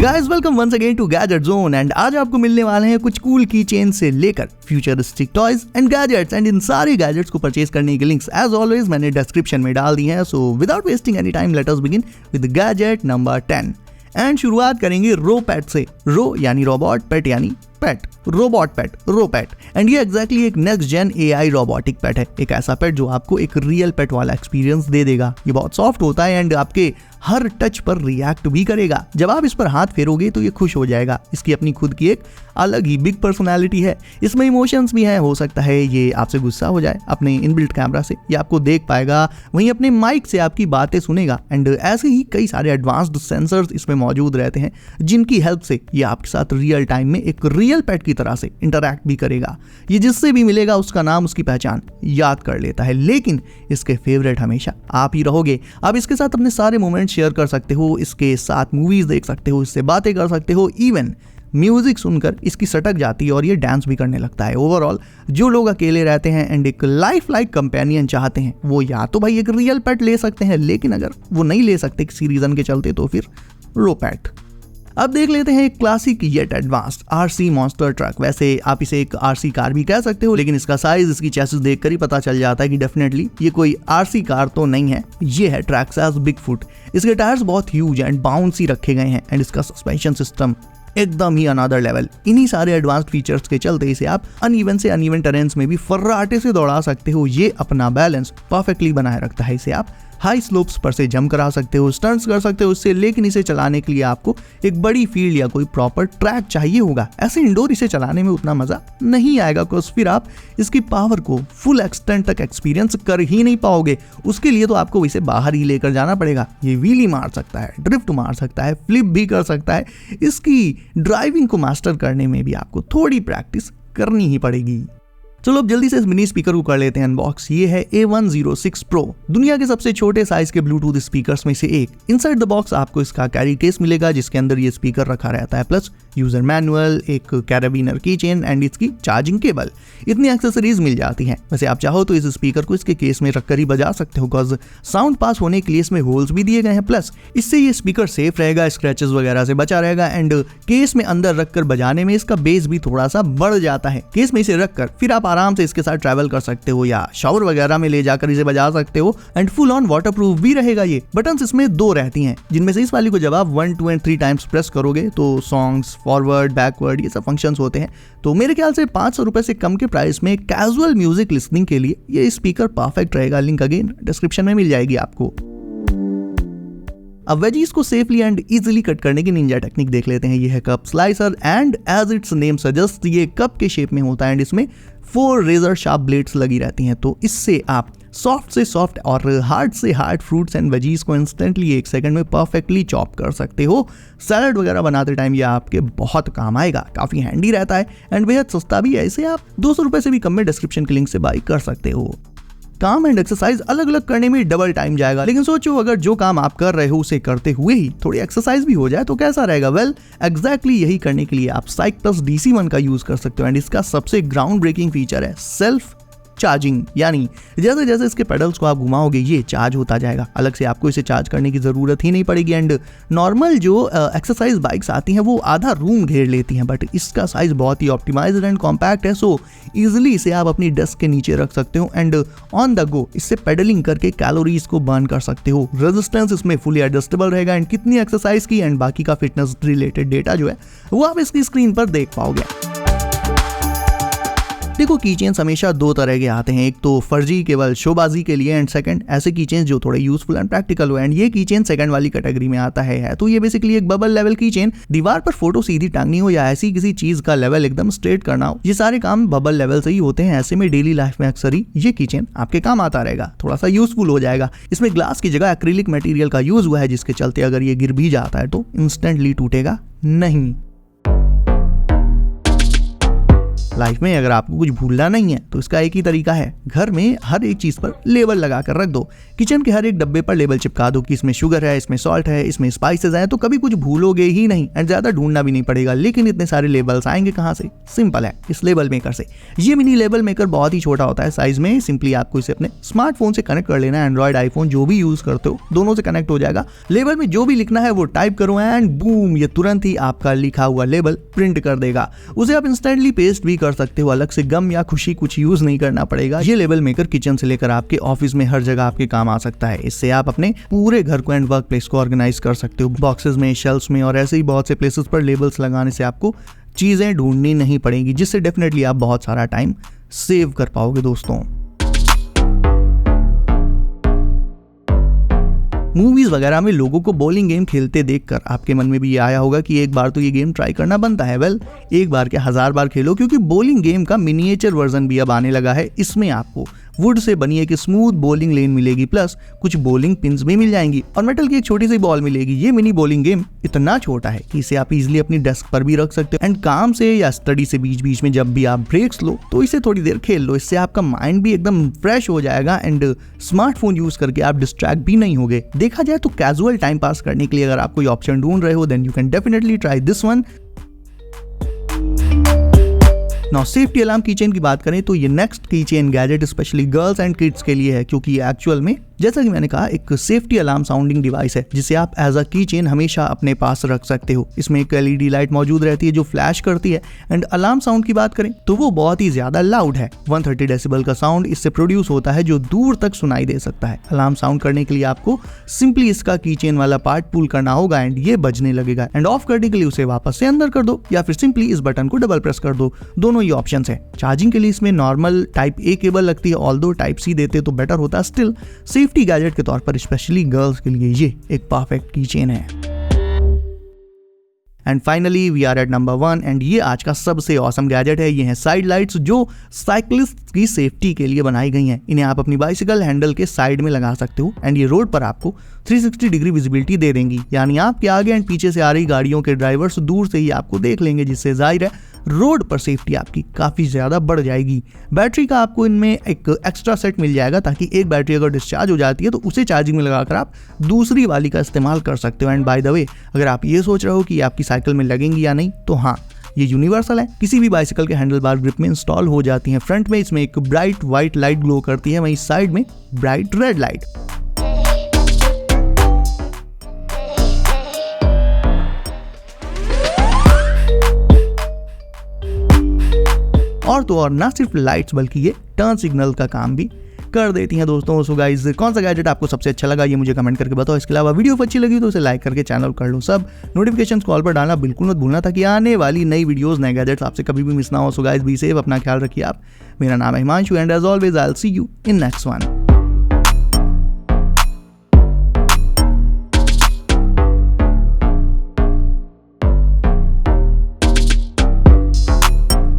Guys welcome once again to gadget zone and आज आपको मिलने वाले हैं कुछ कूल की चेन से लेकर futuristic toys and gadgets and in सारे गैजेट्स को परचेज करने के लिंक्स एज ऑलवेज मैंने डिस्क्रिप्शन में डाल दी हैं। So without wasting any time let us begin with gadget number 10 and शुरुआत करेंगे रो पेट से। रो यानी रोबोट, पेट यानी pet, robot pet, Ropet. And ये एग्जैक्टली एक next gen AI robotic pet है, एक ऐसा पेट जो आपको एक रियल पेट वाला एक्सपीरियंस दे देगा। ये बहुत सॉफ्ट होता है एंड आपके हर टच पर रिएक्ट भी करेगा। जब आप इस पर हाथ फेरोगे तो ये खुश हो जाएगा। इसकी अपनी खुद की एक अलग ही बिग पर्सनालिटी है, इसमें इमोशंस भी हैं। हो सकता है ये आपसे गुस्सा हो जाए अपने इनबिल्ट कैमरा से, या आपको देख पाएगा, वहीं अपने माइक से आपकी बातें सुनेगा। एंड ऐसे ही कई सारे एडवांस्ड सेंसर्स इसमें मौजूद रहते हैं जिनकी हेल्प से ये आपके साथ रियल टाइम में एक रियल पेट की तरह से इंटरैक्ट भी करेगा। ये जिससे भी मिलेगा उसका नाम, उसकी पहचान याद कर लेता है, लेकिन इसके फेवरेट हमेशा आप ही रहोगे। आप इसके साथ अपने सारे मोमेंट शेयर कर सकते हो, इसके साथ मूवीज देख सकते हो, इससे बातें कर सकते हो, इवन म्यूजिक सुनकर इसकी सटक जाती है और ये डांस भी करने लगता है। ओवरऑल जो लोग अकेले रहते हैं एंड एक लाइफ लाइक कंपेनियन चाहते हैं वो या तो भाई एक रियल पेट ले सकते हैं, लेकिन अगर वो नहीं ले सकते किसी रीजन के चलते तो फिर रो पेट। अब देख लेते हैं एक classic yet advanced RC monster truck. वैसे आप इसे एक आरसी कार भी कह सकते हो, लेकिन इसका साइज, इसकी चेसिस देखकर ही पता चल जाता है कि डेफिनेटली ये कोई आरसी कार तो नहीं है। ये है ट्रैक्सास बिगफुट। इसके टायर्स बहुत ह्यूज एंड बाउंसी रखे गए हैं एंड इसका सस्पेंशन सिस्टम एकदम ही अनदर लेवल। इन्हीं सारे एडवांस्ड फीचर्स के चलते इसे आप अनइवन से अनइवन टेरेन्स में भी फर्राटे से दौड़ा सकते हो। ये अपना बैलेंस परफेक्टली बनाए रखता है। इसे आप हाई स्लोप्स पर से जंप करा सकते हो, स्टंट्स कर सकते हो इससे, लेकिन इसे चलाने के लिए आपको एक बड़ी फील्ड या कोई प्रॉपर ट्रैक चाहिए होगा। ऐसे इंडोर इसे चलाने में उतना मजा नहीं आएगा, बिकॉज फिर आप इसकी पावर को फुल एक्सटेंट तक एक्सपीरियंस कर ही नहीं पाओगे। उसके लिए तो आपको इसे बाहर ही लेकर जाना पड़ेगा। ये व्हीली मार सकता है, ड्रिफ्ट मार सकता है, फ्लिप भी कर सकता है। इसकी ड्राइविंग को मास्टर करने में भी आपको थोड़ी प्रैक्टिस करनी ही पड़ेगी। चलो अब जल्दी से इस मिनी स्पीकर को कर लेते हैं अनबॉक्स। ये है A106 Pro, दुनिया के सबसे छोटे साइज के ब्लूटूथ स्पीकर्स में से एक। इनसाइड द बॉक्स आपको इसका कैरी केस मिलेगा जिसके अंदर ये स्पीकर रखा रहता है, प्लस यूजर मैनुअल, एक कैराबिनर की चेन एंड इसकी चार्जिंग केबल। इतनी एक्सेसरीज मिल जाती हैं। वैसे आप चाहो तो इस स्पीकर को इसके केस में रखकर ही बजा सकते हो, बिकॉज साउंड पास होने के लिए इसमें होल्स भी दिए गए हैं। प्लस इससे ये स्पीकर सेफ रहेगा, स्क्रैचेस वगैरह से बचा रहेगा एंड केस में अंदर रखकर बजाने में इसका बेस भी थोड़ा सा बढ़ जाता है। केस में इसे रखकर फिर आप आराम से इसके साथ ट्रैवल कर सकते हो या शावर वगैरह में ले जाकर इसे बजा सकते हो एंड फुल ऑन वाटरप्रूफ भी रहेगा। ये बटन्स इसमें 2 रहती हैं, जिनमें से इस वाली को जब आप 1, 2 एंड 3 टाइम्स प्रेस करोगे तो सॉन्ग्स, फॉरवर्ड, बैकवर्ड, ये सब फंक्शंस होते हैं। तो मेरे ख्याल से 500 रुपए से कम के प्राइस में कैजुअल म्यूजिक लिसनिंग के लिए ये स्पीकर परफेक्ट रहेगा। लिंक अगेन डिस्क्रिप्शन में मिल जाएगी आपको। अब वेजीज को सेफली एंड इजीली कट करने की निंजा टेक्निक देख लेते हैं। ये है cup slicer and as its name suggest ये कप के शेप में होता है एंड इसमें 4 रेजर शार्प ब्लेड्स लगी रहती हैं। तो इससे आप सॉफ्ट से सॉफ्ट और हार्ड से हार्ड फ्रूट्स एंड वेजीज को इंस्टेंटली 1 सेकंड में परफेक्टली चॉप कर सकते हो। सैलड वगैरह बनाते टाइम ये आपके बहुत काम आएगा, काफी हैंडी रहता है एंड बेहद सस्ता भी है। इसे आप 200 रुपए से भी कम में डिस्क्रिप्शन के लिंक से बाई कर सकते हो। काम एंड एक्सरसाइज अलग अलग करने में डबल टाइम जाएगा, लेकिन सोचो अगर जो काम आप कर रहे हो उसे करते हुए ही थोड़ी एक्सरसाइज भी हो जाए तो कैसा रहेगा। वेल एग्जैक्टली यही करने के लिए आप साइक प्लस DC1 का यूज कर सकते हो एंड इसका सबसे ग्राउंड ब्रेकिंग फीचर है सेल्फ चार्जिंग, यानी जैसे जैसे इसके पेडल्स को आप घुमाओगे ये चार्ज होता जाएगा। अलग से आपको इसे चार्ज करने की जरूरत ही नहीं पड़ेगी एंड नॉर्मल जो एक्सरसाइज बाइक्स आती हैं वो आधा रूम घेर लेती हैं, बट इसका साइज बहुत ही ऑप्टिमाइज्ड एंड कॉम्पैक्ट है। सो इजिली इसे आप अपनी डेस्क के नीचे रख सकते हो एंड ऑन द गो इससे पेडलिंग करके कैलोरीज को बर्न कर सकते हो। रेजिस्टेंस इसमें फुली एडजस्टेबल रहेगा एंड कितनी एक्सरसाइज की एंड बाकी का फिटनेस रिलेटेड डेटा जो है वो आप इसकी स्क्रीन पर देख पाओगे। देखो कीचेन्स हमेशा 2 तरह के आते हैं, एक तो फर्जी केवल शोबाजी के लिए एंड सेकंड ऐसे कीचेन्स जो थोड़े यूजफुल एंड प्रैक्टिकल हो एंड ये कीचेन सेकंड वाली कैटेगरी में आता है। तो ये बेसिकली एक बबल लेवल कीचेन, दीवार पर फोटो सीधी टांगनी हो या ऐसी किसी चीज का लेवल एकदम स्ट्रेट करना हो, ये सारे काम बबल लेवल से ही होते हैं। ऐसे में डेली लाइफ में अक्सर ही ये कीचेन आपके काम आता रहेगा, थोड़ा सा यूजफुल हो जाएगा। इसमें ग्लास की जगह एक्रिलिक मटेरियल का यूज हुआ है जिसके चलते अगर ये गिर भी जाता है तो इंस्टेंटली टूटेगा नहीं। लाइफ में अगर आपको कुछ भूलना नहीं है तो इसका एक ही तरीका है, घर में हर एक चीज पर लेबल लगा कर रख दो। किचन के हर एक डब्बे पर लेबल चिपका दो कि इसमें शुगर है, इसमें सॉल्ट है, इसमें स्पाइसेस हैं, तो कभी कुछ भूलोगे ही नहीं एंड ज्यादा ढूंढना भी नहीं पड़ेगा। लेकिन इतने सारे लेबल्स आएंगे कहां से? सिंपल है, इस लेबल मेकर से। ये मिनी लेबल मेकर बहुत ही छोटा होता है साइज में। सिंपली आपको इसे अपने स्मार्टफोन से कनेक्ट कर लेना है, एंड्रॉइड आईफोन जो भी यूज करते हो दोनों से कनेक्ट हो जाएगा। लेबल में जो भी लिखना है वो टाइप करो एंड बूम, ये तुरंत ही आपका लिखा हुआ लेबल प्रिंट कर देगा। उसे आप इंस्टेंटली पेस्ट भी कर सकते हो, अलग से गम या खुशी कुछ यूज नहीं करना पड़ेगा। ये लेबल मेकर किचन से लेकर आपके ऑफिस में हर जगह आपके काम आ सकता है। इससे आप अपने पूरे घर को एंड वर्क प्लेस को ऑर्गेनाइज कर सकते हो। बॉक्सेस में, शेल्फ्स में और ऐसे ही बहुत से प्लेसेस पर लेबल्स लगाने से आपको चीजें ढूंढनी नहीं पड़ेंगी, जिससे डेफिनेटली आप बहुत सारा टाइम सेव कर पाओगे दोस्तों। मूवीज वगैरह में लोगों को बॉलिंग गेम खेलते देखकर आपके मन में भी ये आया होगा कि एक बार तो ये गेम ट्राई करना बनता है। वेल, एक बार क्या 1000 बार खेलो, क्योंकि बॉलिंग गेम का मिनिएचर वर्जन भी अब आने लगा है। इसमें आपको वुड से बनी एक स्मूथ बॉलिंग लेन मिलेगी, प्लस कुछ बॉलिंग पिन्स भी मिल जाएंगी और मेटल की एक छोटी सी बॉल मिलेगी। ये मिनी बॉलिंग गेम इतना छोटा है कि इसे आप इजीली अपनी डेस्क पर भी रख सकते हो एंड काम से या स्टडी से बीच बीच में जब भी आप ब्रेक्स लो तो इसे थोड़ी देर खेल लो। इससे आपका माइंड भी एकदम फ्रेश हो जाएगा एंड स्मार्टफोन यूज करके आप डिस्ट्रैक्ट भी नहीं होगे। देखा जाए तो कैजुअल टाइम पास करने के लिए अगर आप कोई ऑप्शन ढूंढ रहे हो then you can definitely try this one. Now safety alarm keychain की बात करें तो ये next keychain gadget specially girls and kids के लिए है, क्योंकि ये एक्चुअल में जैसा कि मैंने कहा एक सेफ्टी अलार्म साउंडिंग डिवाइस है जिसे आप एज अ कीचेन हमेशा अपने पास रख सकते हो। इसमें एक LED लाइट मौजूद रहती है जो फ्लैश करती है एंड अलार्म साउंड की बात करें तो वो बहुत ही ज्यादा लाउड है। 130 डेसिबल का साउंड इससे प्रोड्यूस होता है जो दूर तक सुनाई दे सकता है। अलार्म साउंड करने के लिए आपको सिंपली इसका कीचेन वाला पार्ट पुल करना होगा एंड ये बजने लगेगा एंड ऑफ करने के लिए उसे वापस से अंदर कर दो या फिर सिंपली इस बटन को डबल प्रेस कर दो। दोनों ही ऑप्शन है। चार्जिंग के लिए इसमें नॉर्मल टाइप A केबल लगती है, ऑल्दो टाइप C देते तो बेटर होता। स्टिल सेफ्टी गैजेट के तौर पर स्पेशली गर्ल्स के लिए ये एक परफेक्ट कीचेन है। And finally we are at number 1 and ये आज का सबसे ऑसम गैजेट है। ये है साइड लाइट्स जो साइक्लिस्ट की सेफ्टी के लिए बनाई गई हैं। इन्हें आप अपनी बाइसिकल हैंडल के साइड में लगा सकते हो एंड ये रोड पर आपको 360 डिग्री विजिबिलिटी दे देंगी, यानी आपके आगे एंड पीछे से आ रही गाड़ियों के ड्राइवर्स दूर से ही आपको देख लेंगे, जिससे जाहिर है रोड पर सेफ्टी आपकी काफी ज्यादा बढ़ जाएगी। बैटरी का आपको इनमें एक एक्स्ट्रा सेट मिल जाएगा ताकि एक बैटरी अगर डिस्चार्ज हो जाती है तो उसे चार्जिंग में लगाकर आप दूसरी वाली का इस्तेमाल कर सकते हो। एंड बाय द वे, अगर आप ये सोच रहे हो कि आपकी साइकिल में लगेंगी या नहीं, तो हाँ, ये यूनिवर्सल है, किसी भी बाइसिकल के हैंडल बार ग्रिप में इंस्टॉल हो जाती हैं। फ्रंट में इसमें एक ब्राइट व्हाइट लाइट ग्लो करती है, वहीं साइड में ब्राइट रेड लाइट। और तो और ना सिर्फ लाइट्स बल्कि ये टर्न सिग्नल का काम भी कर देती हैं दोस्तों। सो गाइस, कौन सा गैजेट आपको सबसे अच्छा लगा ये मुझे कमेंट करके बताओ। इसके अलावा वीडियो अच्छी लगी तो उसे लाइक करके चैनल कर लो सब। नोटिफिकेशंस कॉल पर डालना बिल्कुल मत भूलना ताकि आने वाली नई वीडियोस, नए गैजेट्स आपसे कभी भी मिस ना हो। सो गाइस, बी सेफ, अपना ख्याल रखिए आप। मेरा नाम है Himanshu and as always I will see you in next one.